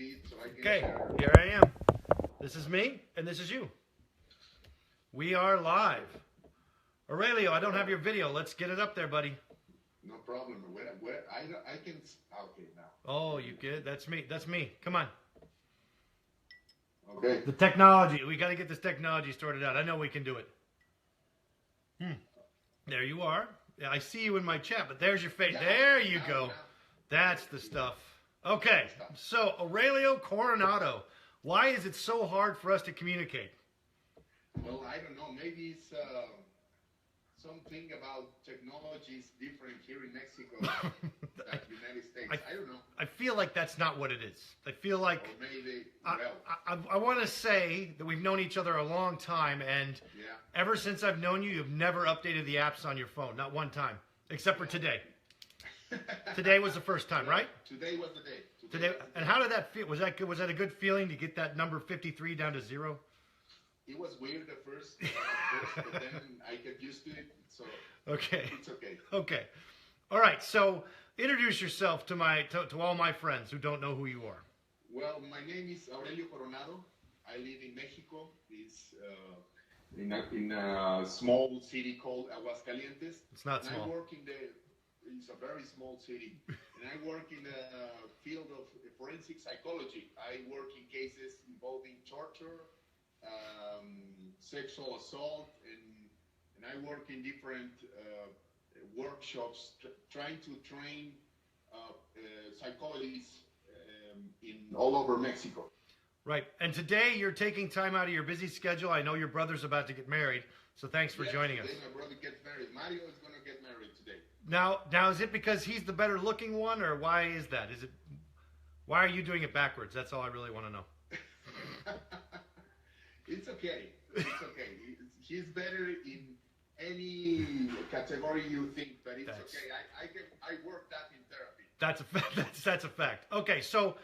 feed so I can Okay, share. here I am. This is me, and this is you. We are live. Aurelio, I don't have your video. Let's get it up there, buddy. No problem. Where I can. Okay, now. Oh, you good? That's me. That's me. Come on. Okay. The technology. We got to get this technology sorted out. I know we can do it. There you are. Yeah, I see you in my chat, but there's your face. Yeah, there you now, go. now. That's the stuff. Okay, so Aurelio Coronado. Why is it so hard for us to communicate? Well, I don't know. Maybe it's something about technology is different here in Mexico than United States. I don't know. I feel like that's not what it is. I feel like Or maybe, I want to say that we've known each other a long time, and yeah. ever since I've known you, you've never updated the apps on your phone, not one time, except for today. Today was the first time, right? Today was the day. Today, and how did that feel? Was that good? Was that a good feeling to get that number 53 down to 0? It was weird at first, but then I get used to it, so Okay. it's okay. Okay. All right. So introduce yourself to all my friends who don't know who you are. Well, my name is Aurelio Coronado. I live in Mexico. It's in a small city called Aguascalientes. It's not and small. I work it's a very small city, and I work in the field of forensic psychology. I work in cases involving torture, sexual assault, and I work in different workshops trying to train psychologists in all over Mexico. Right. And today you're taking time out of your busy schedule. I know your brother's about to get married, so thanks for joining us. Today my brother gets married. Mario is going to get married today. Now is it because he's the better looking one, or why is that? Why are you doing it backwards? That's all I really want to know. It's okay. It's okay. He's better in any category you think, but it's okay. I work that in therapy. That's a fact. That's a fact. Okay, so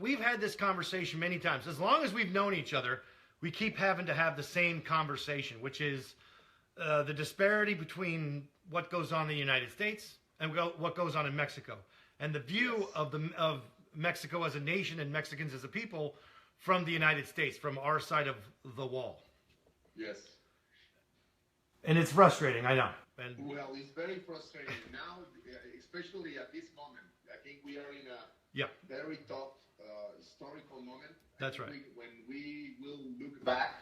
we've had this conversation many times. As long as we've known each other, we keep having to have the same conversation, which is the disparity between what goes on in the United States and what goes on in Mexico, and the view of Mexico as a nation and Mexicans as a people from the United States, from our side of the wall. Yes. And it's frustrating, I know. And well, it's very frustrating now, especially at this moment. I think we are in a very tough historical moment. That's right. When we will look back,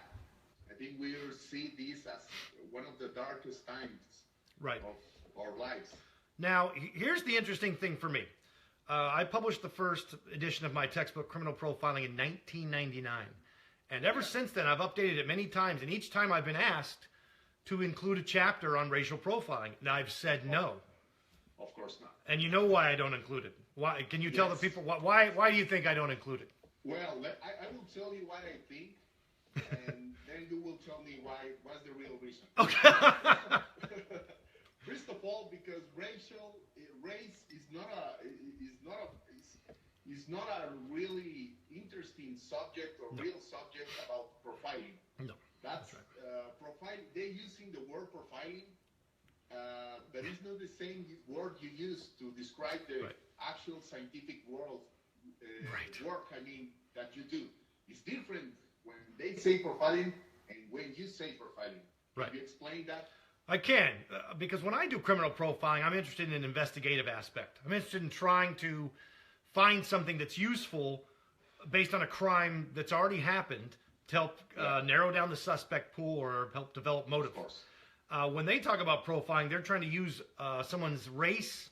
I think we will see this as one of the darkest times of our lives. Now, here's the interesting thing for me. I published the first edition of my textbook, Criminal Profiling, in 1999. And ever since then, I've updated it many times. And each time I've been asked to include a chapter on racial profiling. And I've said no. Of course not. And you know why I don't include it. Why? Can you tell the people, why do you think I don't include it? Well, I will tell you what I think. And then you will tell me what's the real reason. Okay. First of all, because race is not a really interesting subject or real subject about profiling. No. That's right. Profiling. They're using the word profiling, but it's not the same word you use to describe the actual scientific world work. I mean that you do. It's different when they say profiling and when you say profiling. Can you explain that? I can, because when I do criminal profiling, I'm interested in an investigative aspect. I'm interested in trying to find something that's useful based on a crime that's already happened to help narrow down the suspect pool or help develop motive. When they talk about profiling, they're trying to use someone's race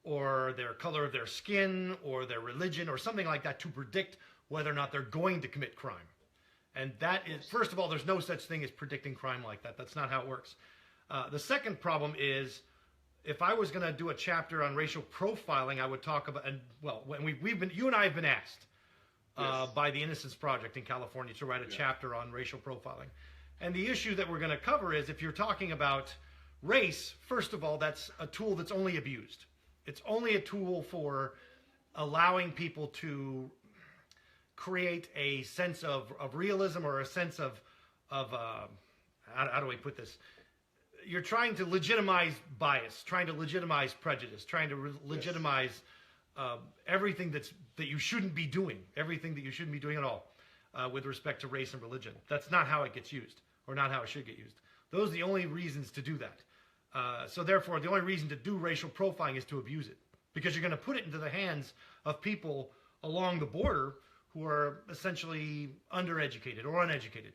or their color of their skin or their religion or something like that to predict whether or not they're going to commit crime. And that is, first of all, there's no such thing as predicting crime like that. That's not how it works. The second problem is, if I was going to do a chapter on racial profiling, I would talk about, you and I have been asked by the Innocence Project in California to write a chapter on racial profiling. And the issue that we're going to cover is, if you're talking about race, first of all, that's a tool that's only abused. It's only a tool for allowing people to create a sense of realism or a sense of how do I put this? You're trying to legitimize bias, trying to legitimize prejudice, trying to legitimize everything that you shouldn't be doing, everything that you shouldn't be doing at all with respect to race and religion. That's not how it gets used, or not how it should get used. Those are the only reasons to do that. So therefore, the only reason to do racial profiling is to abuse it, because you're going to put it into the hands of people along the border who are essentially undereducated or uneducated,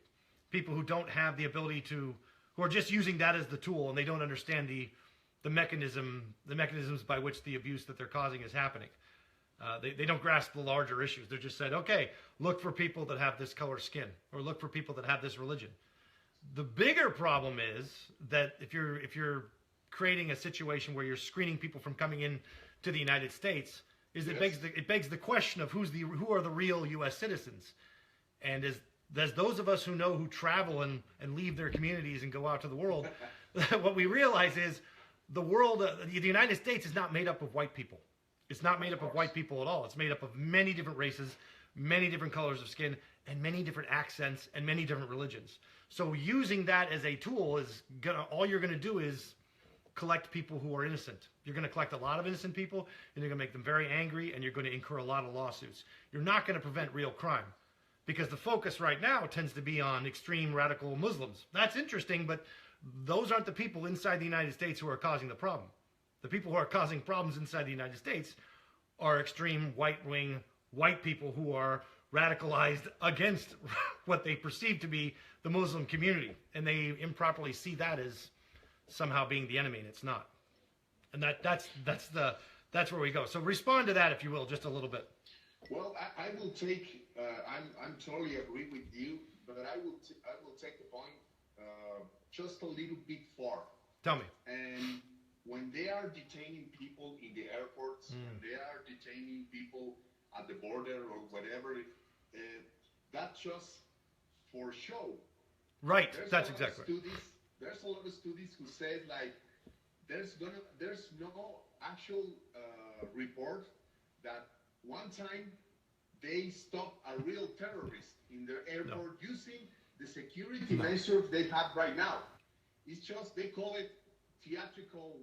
people who don't have the ability to, who are just using that as the tool, and they don't understand the mechanisms by which the abuse that they're causing is happening. They don't grasp the larger issues. They're just said, okay, look for people that have this color skin, or look for people that have this religion. The bigger problem is that if you're creating a situation where you're screening people from coming in to the United States, it begs the question of who are the real U.S. citizens, and as those of us who know, who travel and leave their communities and go out to the world, what we realize is the world, the United States, is not made up of white people. It's not made up of white people at all. It's made up of many different races, many different colors of skin, and many different accents and many different religions. So using that as a tool is all you're gonna do is collect people who are innocent. You're gonna collect a lot of innocent people, and you're gonna make them very angry, and you're gonna incur a lot of lawsuits. You're not gonna prevent real crime, because the focus right now tends to be on extreme radical Muslims. That's interesting, but those aren't the people inside the United States who are causing the problem. The people who are causing problems inside the United States are extreme right-wing white people who are radicalized against what they perceive to be the Muslim community, and they improperly see that as somehow being the enemy, and it's not. And that's where we go. So respond to that, if you will, just a little bit. Well, I will take. I'm totally agree with you, but I will take the point just a little bit far. Tell me. And when they are detaining people in the airports, when they are detaining people at the border or whatever, that's just for show. Right. That's exactly right. There's a lot of studies who said, like, there's no actual report that one time they stopped a real terrorist in their airport using the security measures they have right now. It's just, they call it theatrical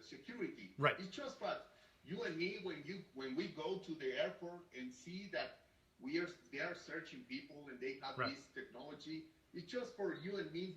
security. Right. It's just that you and me, when we go to the airport and see that they are searching people and they have this technology, it's just for you and me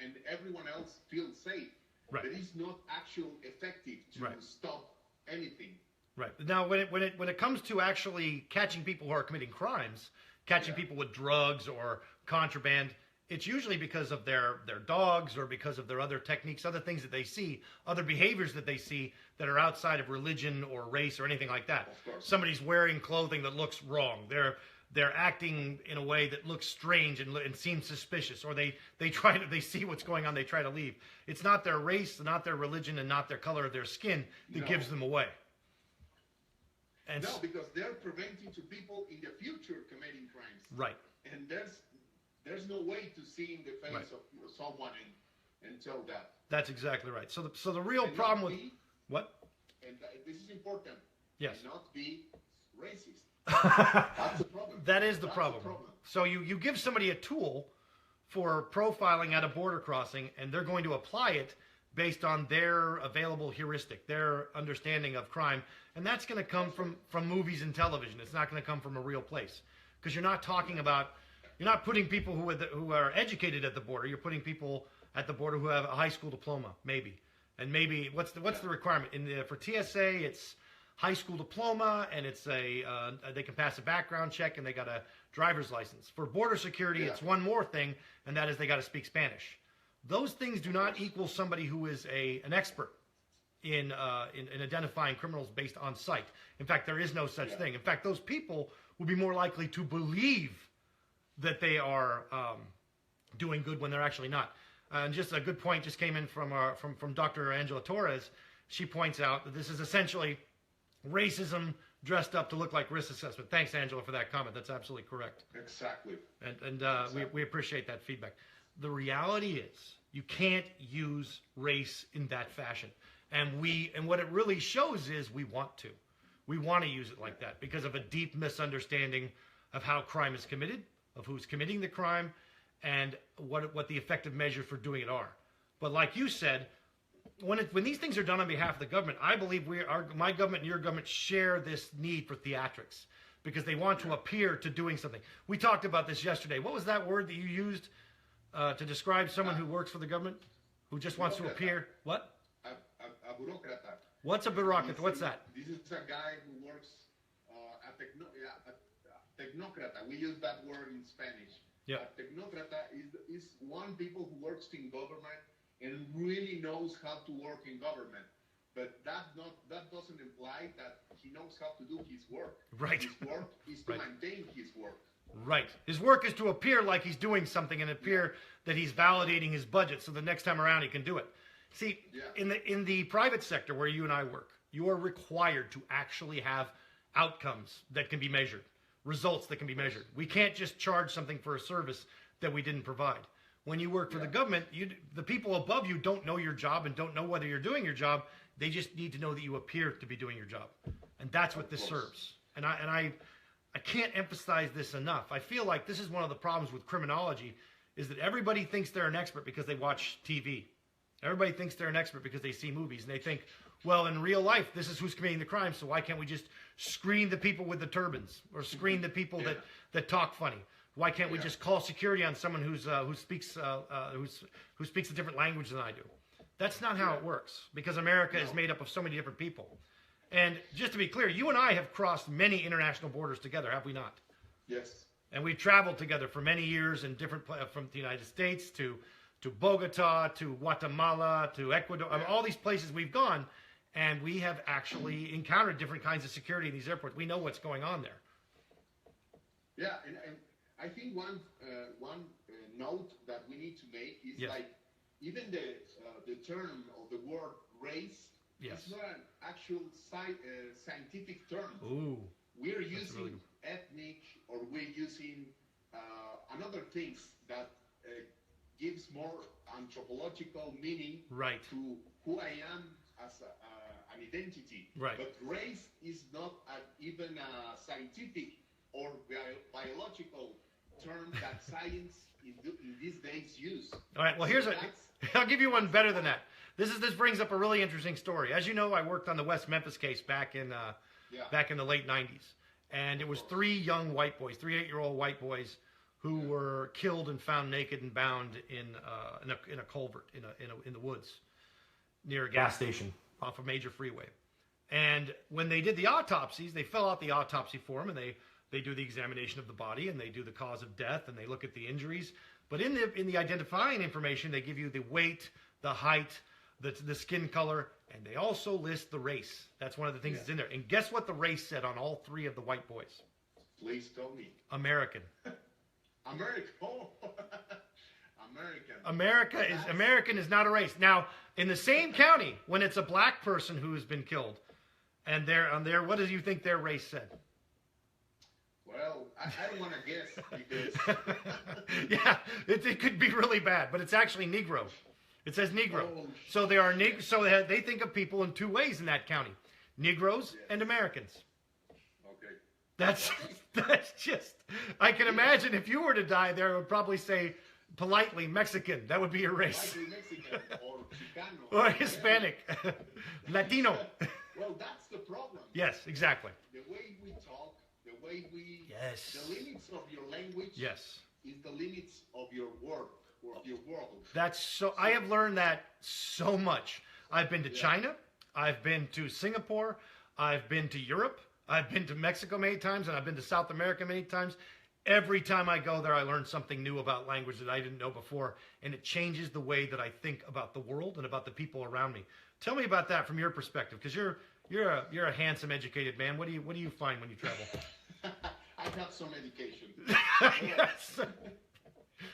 and everyone else feel safe. Right. But it's not actually effective to stop anything. Right. Now, when it comes to actually catching people who are committing crimes, catching people with drugs or contraband, it's usually because of their dogs, or because of their other techniques, other things that they see, other behaviors that they see that are outside of religion or race or anything like that. Somebody's wearing clothing that looks wrong. They're acting in a way that looks strange and seems suspicious, or they see what's going on, they try to leave. It's not their race, not their religion, and not their color of their skin that gives them away. And no, because they're preventing to people in the future committing crimes. Right. And there's no way to see in the face of someone and tell that. That's exactly right. So the real problem with what? And this is important. Yes. And not be racist. That's the problem. That is the problem. So you give somebody a tool for profiling at a border crossing, and they're going to apply it based on their available heuristic, their understanding of crime, and that's going to come from movies and television. It's not going to come from a real place, because you're not putting people who are educated at the border. You're putting people at the border who have a high school diploma, maybe. And maybe what's the requirement for TSA? It's high school diploma, and it's they can pass a background check, and they got a driver's license. For border security, it's one more thing, and that is they got to speak Spanish. Those things do not equal somebody who is an expert in identifying criminals based on sight. In fact, there is no such thing. In fact, those people will be more likely to believe that they are doing good when they're actually not. And just a good point just came in from Dr. Angela Torres. She points out that this is essentially racism dressed up to look like risk assessment. Thanks, Angela, for that comment. That's absolutely correct. Exactly. And we appreciate that feedback. The reality is you can't use race in that fashion. And what it really shows is we want to. We want to use it like that because of a deep misunderstanding of how crime is committed, of who's committing the crime, and what the effective measures for doing it are. But like you said, when these things are done on behalf of the government, I believe my government and your government share this need for theatrics because they want to appear to doing something. We talked about this yesterday. What was that word that you used to describe someone who works for the government, who just wants to appear? What? A burócrata. What's a bureaucrat? What's that? This is a guy who works a technocrata. We use that word in Spanish. Yeah. A technocrata is one people who works in government and really knows how to work in government. But that doesn't imply that he knows how to do his work. Right. His work is to maintain his work. Right. His work is to appear like he's doing something and appear that he's validating his budget so the next time around he can do it. See, in the private sector where you and I work, you are required to actually have outcomes that can be measured, results that can be measured. We can't just charge something for a service that we didn't provide. When you work for the government, the people above you don't know your job and don't know whether you're doing your job. They just need to know that you appear to be doing your job. And that's what this serves. And I can't emphasize this enough. I feel like this is one of the problems with criminology is that everybody thinks they're an expert because they watch TV. Everybody thinks they're an expert because they see movies. And they think, well, in real life, this is who's committing the crime, so why can't we just screen the people with the turbans or screen the people that talk funny? Why can't we just call security on someone who speaks a different language than I do? That's not how it works because America is made up of so many different people. And just to be clear, you and I have crossed many international borders together, have we not? Yes. And we've traveled together for many years in different from the United States to Bogota, to Guatemala, to Ecuador, all these places we've gone, and we have actually encountered different kinds of security in these airports. We know what's going on there. Yeah, and I think one note that we need to make is like even the term of the word race is not an actual scientific term. Ooh, we're using ethnic, or we're using another things that gives more anthropological meaning to who I am as an identity. Right. But race is not even a scientific or biological term that science in these days use. All right. Well, I'll give you one better than that. This brings up a really interesting story. As you know, I worked on the West Memphis case back in the late 90s, and it was 3 young white boys, 3 8-year-old white boys, who were killed and found naked and bound in a culvert in the woods near a gas station off a major freeway. And when they did the autopsies, they fill out the autopsy form and they do the examination of the body and they do the cause of death and they look at the injuries. But in the identifying information, they give you the weight, the height, the skin color, and they also list the race. That's one of the things that's in there. And guess what the race said on all 3 of the white boys? Please tell me. American. American. Oh. American. American is not a race. Now, in the same county, when it's a black person who has been killed, and they're on there, what do you think their race said? Well, I don't want to guess because yeah, it could be really bad, but it's actually Negro. It says Negro. Oh, so they are So they think of people in 2 ways in that county: Negroes and Americans. Okay. That's just. I can imagine if you were to die there, it would probably say politely Mexican. That would be your race. Politely Mexican or Chicano or Hispanic, Latino. Well, that's the problem. Yes, exactly. The way we talk, the way we. Yes. The limits of your language. Yes. Is the limits of your work or your world. That's so. I have learned that so much. I've been to China. I've been to Singapore. I've been to Europe. I've been to Mexico many times, and I've been to South America many times. Every time I go there, I learn something new about language that I didn't know before, and it changes the way that I think about the world and about the people around me. Tell me about that from your perspective, because you're a handsome, educated man. What do you find when you travel? I have some education. Yes.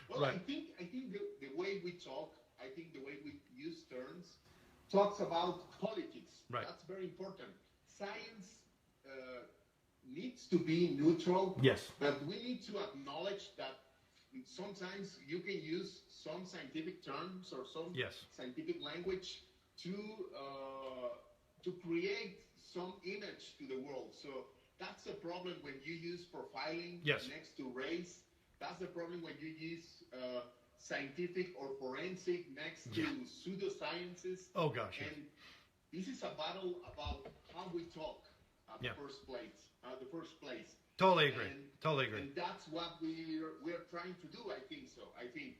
Well, right. I think the way we talk, I think the way we use terms, talks about politics. Right. That's very important. Science needs to be neutral. Yes. But we need to acknowledge that sometimes you can use some scientific terms or some scientific language to create some image to the world. So that's the problem when you use profiling next to race. That's the problem when you use scientific or forensic next to pseudosciences. Oh gosh. And this is a battle about how we talk at the first place. Totally agree. Totally agree. And that's what we're trying to do. I think so. I think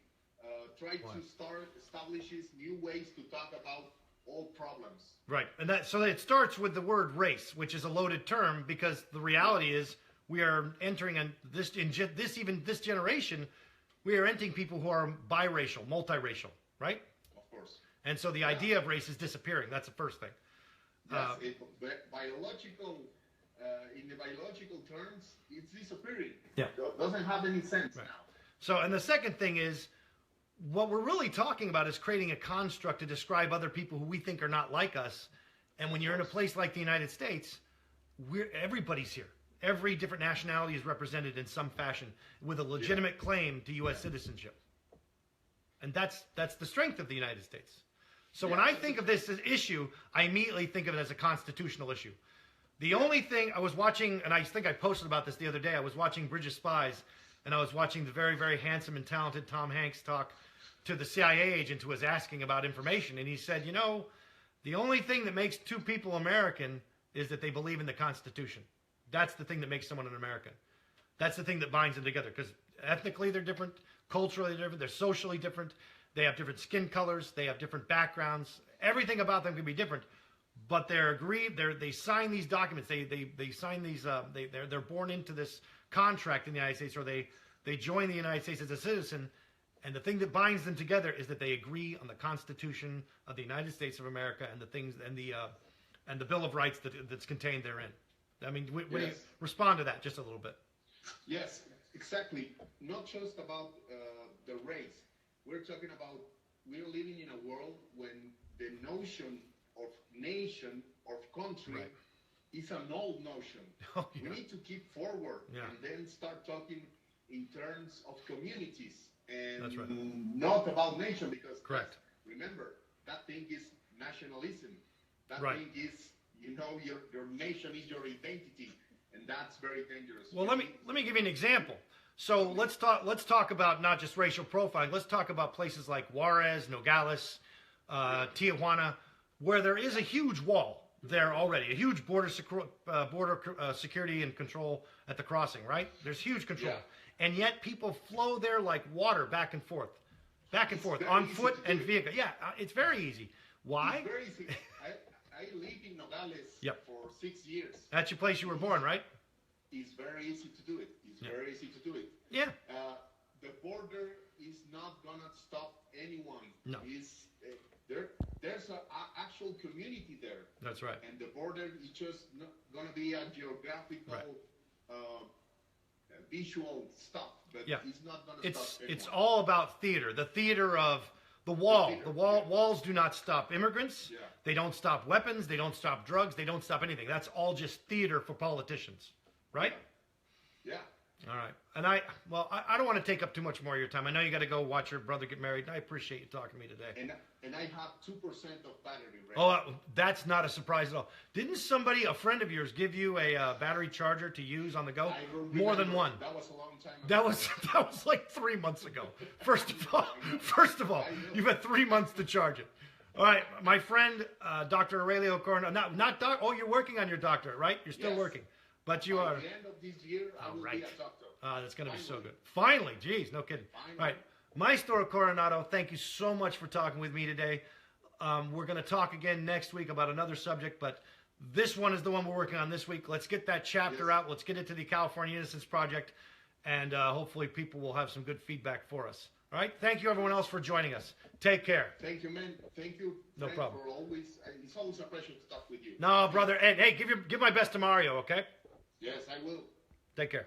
try to establishes new ways to talk about all problems. Right, and so it starts with the word race, which is a loaded term because the reality is we are entering this generation. We are entering people who are biracial, multiracial, right? Of course. And so the idea of race is disappearing. That's the first thing. Yes, in the biological terms, it's disappearing. Yeah. It doesn't have any sense now. So, and the second thing is, what we're really talking about is creating a construct to describe other people who we think are not like us. And when you're in a place like the United States, everybody's here. Every different nationality is represented in some fashion with a legitimate claim to U.S. citizenship. And that's the strength of the United States. So when I think of this as issue, I immediately think of it as a constitutional issue. The only thing I was watching, and I think I posted about this the other day, I was watching Bridge of Spies, and I was watching the very, very handsome and talented Tom Hanks talk to the CIA agent who was asking about information. And he said, the only thing that makes two people American is that they believe in the Constitution. That's the thing that makes someone an American. That's the thing that binds them together, because ethnically they're different, culturally they're different, they're socially different, they have different skin colors, they have different backgrounds. Everything about them can be different, but they're agreed. They sign these documents. They sign these. They're born into this contract in the United States, or they join the United States as a citizen. And the thing that binds them together is that they agree on the Constitution of the United States of America and the things and the Bill of Rights that's contained therein. I mean, we respond to that just a little bit. Yes, exactly. Not just about the race. We're talking about we're living in a world when the notion of nation, of country, is an old notion. Oh, yeah. We need to keep forward and then start talking in terms of communities. And that's right. Not about nation, because correct. Remember, that thing is nationalism. That right. thing is, your nation is your identity, and that's very dangerous. Well, let me give you an example. So let's talk about not just racial profiling. Let's talk about places like Juarez, Nogales, Tijuana, where there is a huge wall there already, a huge border security and control at the crossing. Right? There's huge control. Yeah. And yet people flow there like water back and forth on foot and vehicle. Yeah, it's very easy. Why? It's very easy. I lived in Nogales for 6 years. That's your place you were born, right? It's very easy to do it. Very easy to do it. Yeah. The border is not going to stop anyone. No. There's an actual community there. That's right. And the border is just not going to be a geographical... visual stuff, but it's not going to stop anyone. It's all about theater. The theater of the wall. Walls do not stop immigrants. Yeah. They don't stop weapons. They don't stop drugs. They don't stop anything. That's all just theater for politicians, right? Yeah. All right. And I don't want to take up too much more of your time. I know you got to go watch your brother get married. And I appreciate you talking to me today. And I have 2% of battery rate. Oh, that's not a surprise at all. Didn't a friend of yours, give you a battery charger to use on the go? More than one. That was a long time ago. That was like 3 months ago. First of all, you've had 3 months to charge it. All right, my friend, Dr. Aurelio Coronado. Not doc. Oh, you're working on your doctorate, right? You're still working. But you are. At the end of this year, I will be a doctor. That's going to be so good. Finally, geez, no kidding. Finally. All right, Maestro Coronado, thank you so much for talking with me today. We're going to talk again next week about another subject, but this one is the one we're working on this week. Let's get that chapter out. Let's get it to the California Innocence Project, and hopefully people will have some good feedback for us. All right, thank you everyone else for joining us. Take care. Thank you, man. Thank you. No problem. It's always a pleasure to talk with you. No, brother. Hey, give my best to Mario, okay? Yes, I will. Take care.